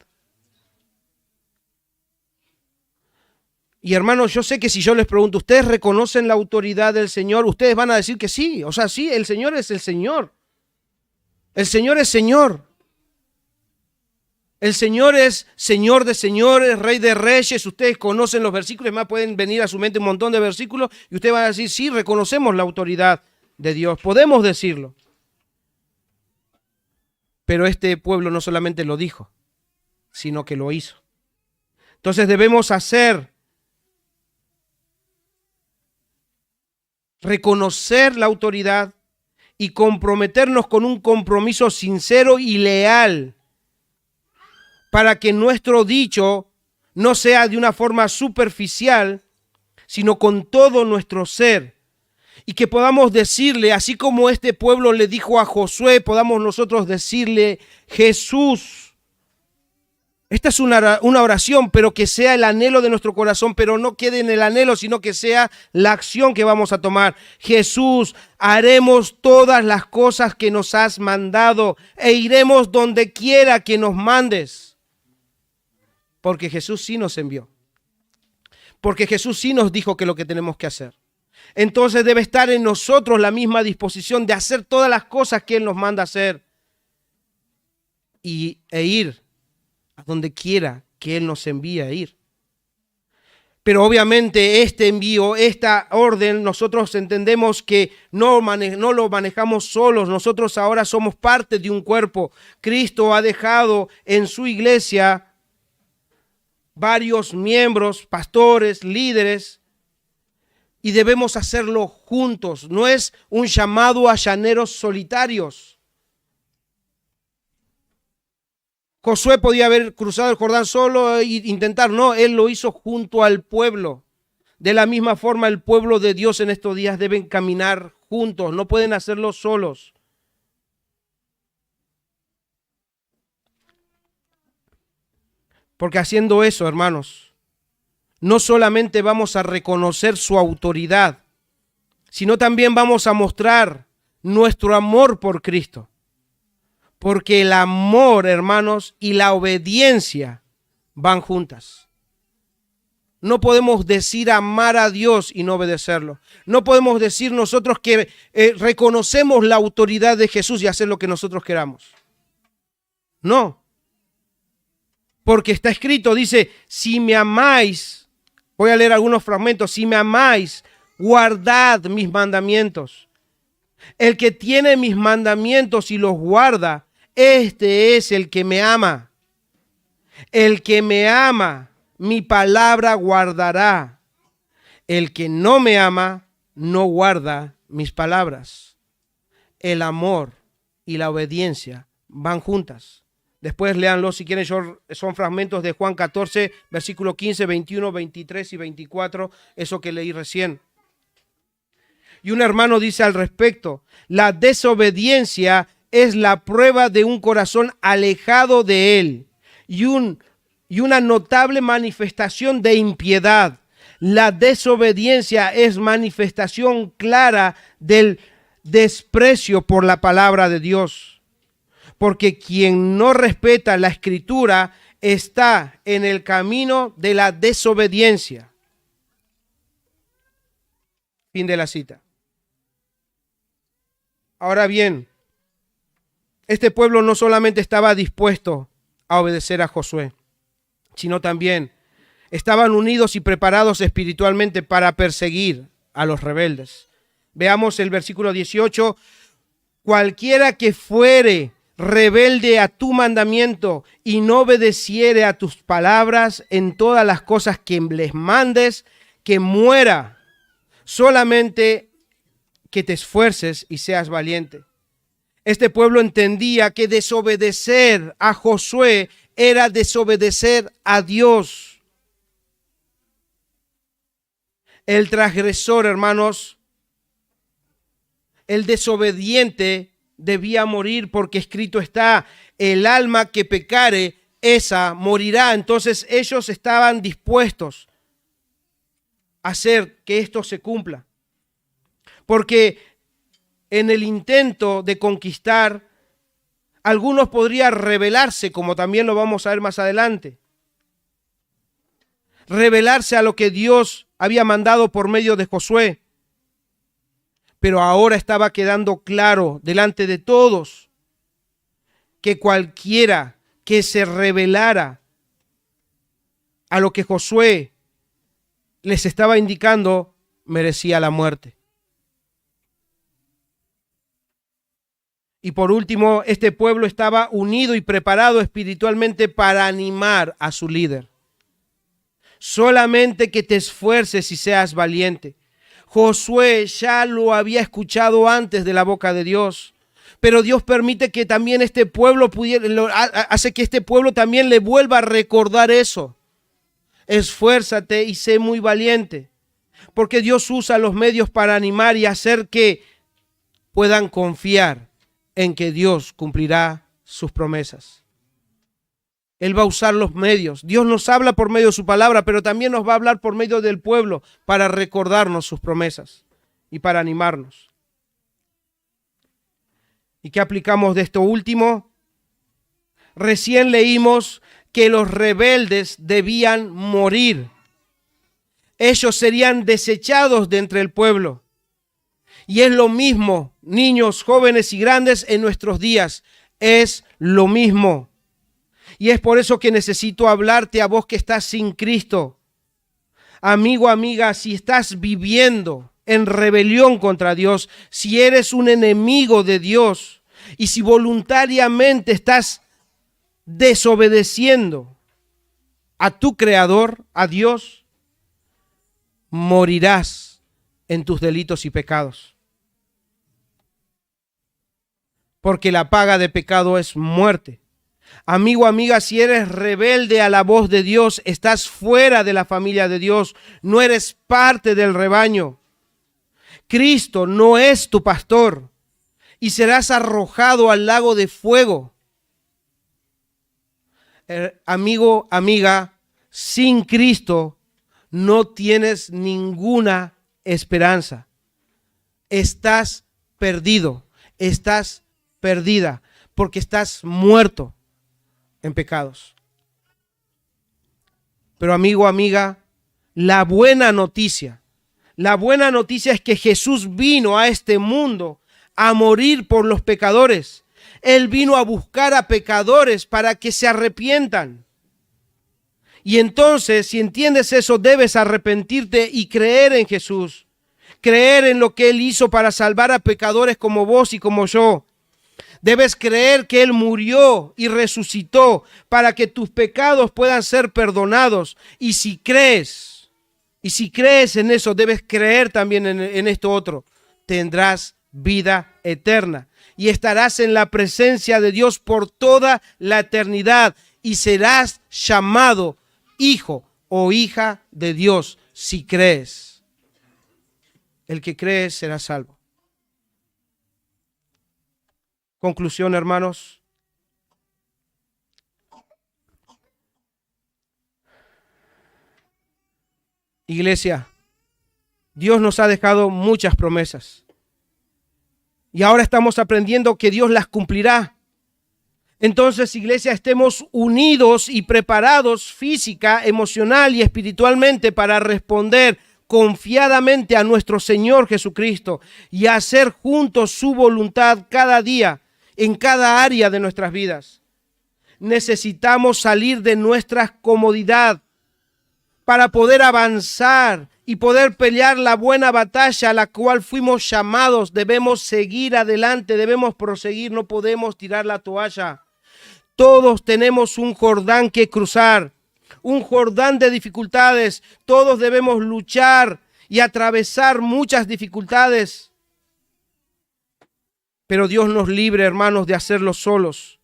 Y hermanos, yo sé que si yo les pregunto, ¿ustedes reconocen la autoridad del Señor? Ustedes van a decir que sí. O sea, sí, el Señor es el Señor. El Señor es Señor. El Señor es Señor de señores, Rey de reyes. Ustedes conocen los versículos, más pueden venir a su mente un montón de versículos y ustedes van a decir, sí, reconocemos la autoridad de Dios. Podemos decirlo. Pero este pueblo no solamente lo dijo, sino que lo hizo. Entonces debemos reconocer la autoridad y comprometernos con un compromiso sincero y leal para que nuestro dicho no sea de una forma superficial, sino con todo nuestro ser. Y que podamos decirle, así como este pueblo le dijo a Josué, podamos nosotros decirle, Jesús. Esta es una oración, pero que sea el anhelo de nuestro corazón, pero no quede en el anhelo, sino que sea la acción que vamos a tomar. Jesús, haremos todas las cosas que nos has mandado e iremos donde quiera que nos mandes. Porque Jesús sí nos envió. Porque Jesús sí nos dijo que lo que tenemos que hacer. Entonces debe estar en nosotros la misma disposición de hacer todas las cosas que Él nos manda hacer e ir a donde quiera que Él nos envíe a ir. Pero obviamente este envío, esta orden, nosotros entendemos que no lo manejamos solos. Nosotros ahora somos parte de un cuerpo. Cristo ha dejado en su iglesia varios miembros, pastores, líderes, y debemos hacerlo juntos. No es un llamado a llaneros solitarios. Josué podía haber cruzado el Jordán solo e intentar, no, él lo hizo junto al pueblo. De la misma forma, el pueblo de Dios en estos días deben caminar juntos, no pueden hacerlo solos. Porque haciendo eso, hermanos, no solamente vamos a reconocer su autoridad, sino también vamos a mostrar nuestro amor por Cristo. Porque el amor, hermanos, y la obediencia van juntas. No podemos decir amar a Dios y no obedecerlo. No podemos decir nosotros que reconocemos la autoridad de Jesús y hacer lo que nosotros queramos. No. Porque está escrito, dice, si me amáis, voy a leer algunos fragmentos, si me amáis, guardad mis mandamientos. El que tiene mis mandamientos y los guarda, este es el que me ama. El que me ama, mi palabra guardará. El que no me ama, no guarda mis palabras. El amor y la obediencia van juntas. Después léanlo si quieren, son fragmentos de Juan 14, versículo 15, 21, 23 y 24, eso que leí recién. Y un hermano dice al respecto, la desobediencia es la prueba de un corazón alejado de Él y una notable manifestación de impiedad. La desobediencia es manifestación clara del desprecio por la palabra de Dios. Porque quien no respeta la Escritura está en el camino de la desobediencia. Fin de la cita. Ahora bien, este pueblo no solamente estaba dispuesto a obedecer a Josué, sino también estaban unidos y preparados espiritualmente para perseguir a los rebeldes. Veamos el versículo 18. Cualquiera que fuere rebelde a tu mandamiento y no obedeciere a tus palabras en todas las cosas que les mandes, que muera. Solamente que te esfuerces y seas valiente. Este pueblo entendía que desobedecer a Josué era desobedecer a Dios. El transgresor, hermanos, el desobediente debía morir, porque escrito está: el alma que pecare, esa morirá. Entonces ellos estaban dispuestos a hacer que esto se cumpla, porque en el intento de conquistar, algunos podrían rebelarse, como también lo vamos a ver más adelante. Rebelarse a lo que Dios había mandado por medio de Josué. Pero ahora estaba quedando claro delante de todos que cualquiera que se rebelara a lo que Josué les estaba indicando merecía la muerte. Y por último, este pueblo estaba unido y preparado espiritualmente para animar a su líder. Solamente que te esfuerces y seas valiente. Josué ya lo había escuchado antes de la boca de Dios, pero Dios permite que también este pueblo hace que este pueblo también le vuelva a recordar eso. Esfuérzate y sé muy valiente, porque Dios usa los medios para animar y hacer que puedan confiar en que Dios cumplirá sus promesas. Él va a usar los medios. Dios nos habla por medio de su palabra, pero también nos va a hablar por medio del pueblo para recordarnos sus promesas y para animarnos. ¿Y qué aplicamos de esto último? Recién leímos que los rebeldes debían morir. Ellos serían desechados de entre el pueblo. Y es lo mismo, niños, jóvenes y grandes, en nuestros días. Es lo mismo. Y es por eso que necesito hablarte a vos que estás sin Cristo. Amigo, amiga, si estás viviendo en rebelión contra Dios, si eres un enemigo de Dios y si voluntariamente estás desobedeciendo a tu Creador, a Dios, morirás en tus delitos y pecados. Porque la paga de pecado es muerte. Amigo, amiga, si eres rebelde a la voz de Dios, estás fuera de la familia de Dios, no eres parte del rebaño. Cristo no es tu pastor y serás arrojado al lago de fuego. Amigo, amiga, sin Cristo no tienes ninguna esperanza. Estás perdido, estás perdida, porque estás muerto en pecados. Pero amigo, amiga, la buena noticia es que Jesús vino a este mundo a morir por los pecadores. Él vino a buscar a pecadores para que se arrepientan. Y entonces, si entiendes eso, debes arrepentirte y creer en Jesús. Creer en lo que Él hizo para salvar a pecadores como vos y como yo. Debes creer que Él murió y resucitó para que tus pecados puedan ser perdonados. Y si crees en eso, debes creer también en esto otro. Tendrás vida eterna y estarás en la presencia de Dios por toda la eternidad y serás llamado hijo o hija de Dios si crees. El que cree será salvo. Conclusión, hermanos. Iglesia, Dios nos ha dejado muchas promesas. Y ahora estamos aprendiendo que Dios las cumplirá. Entonces, iglesia, estemos unidos y preparados física, emocional y espiritualmente para responder confiadamente a nuestro Señor Jesucristo y hacer juntos su voluntad cada día, en cada área de nuestras vidas. Necesitamos salir de nuestra comodidad para poder avanzar y poder pelear la buena batalla a la cual fuimos llamados. Debemos seguir adelante, debemos proseguir, no podemos tirar la toalla. Todos tenemos un Jordán que cruzar, un Jordán de dificultades. Todos debemos luchar y atravesar muchas dificultades. Pero Dios nos libre, hermanos, de hacerlo solos.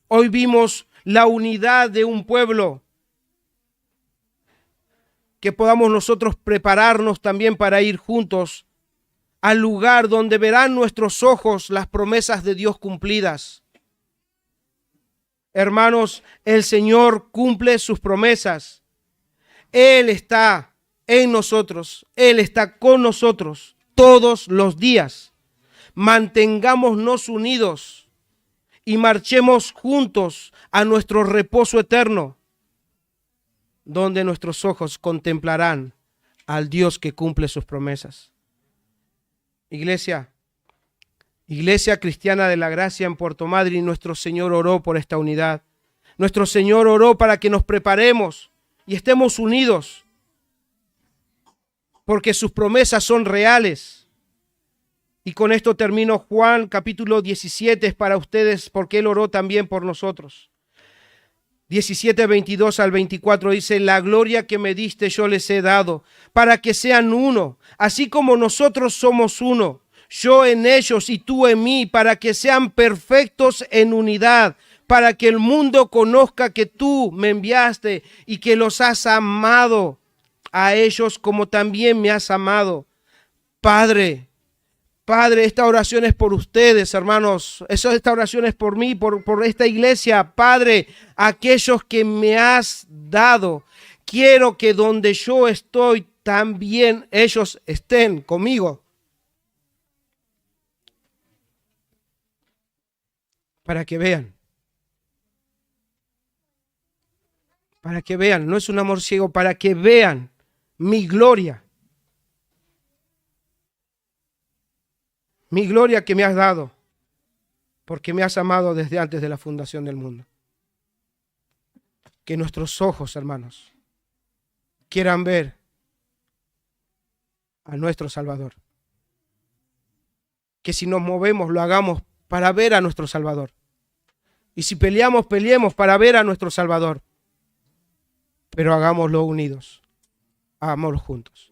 Hoy vimos la unidad de un pueblo. Que podamos nosotros prepararnos también para ir juntos al lugar donde verán nuestros ojos las promesas de Dios cumplidas. Hermanos, el Señor cumple sus promesas. Él está en nosotros, Él está con nosotros todos los días. Mantengámonos unidos y marchemos juntos a nuestro reposo eterno, donde nuestros ojos contemplarán al Dios que cumple sus promesas. Iglesia Cristiana de la Gracia en Puerto Madryn, nuestro Señor oró por esta unidad. Nuestro Señor oró para que nos preparemos y estemos unidos, porque sus promesas son reales. Y con esto termino. Juan capítulo 17 es para ustedes, porque Él oró también por nosotros. 17, 22 al 24 dice: la gloria que me diste yo les he dado, para que sean uno, así como nosotros somos uno, yo en ellos y tú en mí, para que sean perfectos en unidad, para que el mundo conozca que tú me enviaste y que los has amado a ellos como también me has amado. Padre, esta oración es por ustedes, hermanos. Esta oración es por mí, por esta iglesia. Padre, aquellos que me has dado, quiero que donde yo estoy, también ellos estén conmigo. Para que vean. Para que vean, no es un amor ciego, para que vean mi gloria. Mi gloria que me has dado, porque me has amado desde antes de la fundación del mundo. Que nuestros ojos, hermanos, quieran ver a nuestro Salvador. Que si nos movemos, lo hagamos para ver a nuestro Salvador. Y si peleamos, peleemos para ver a nuestro Salvador. Pero hagámoslo unidos, hagámoslo juntos.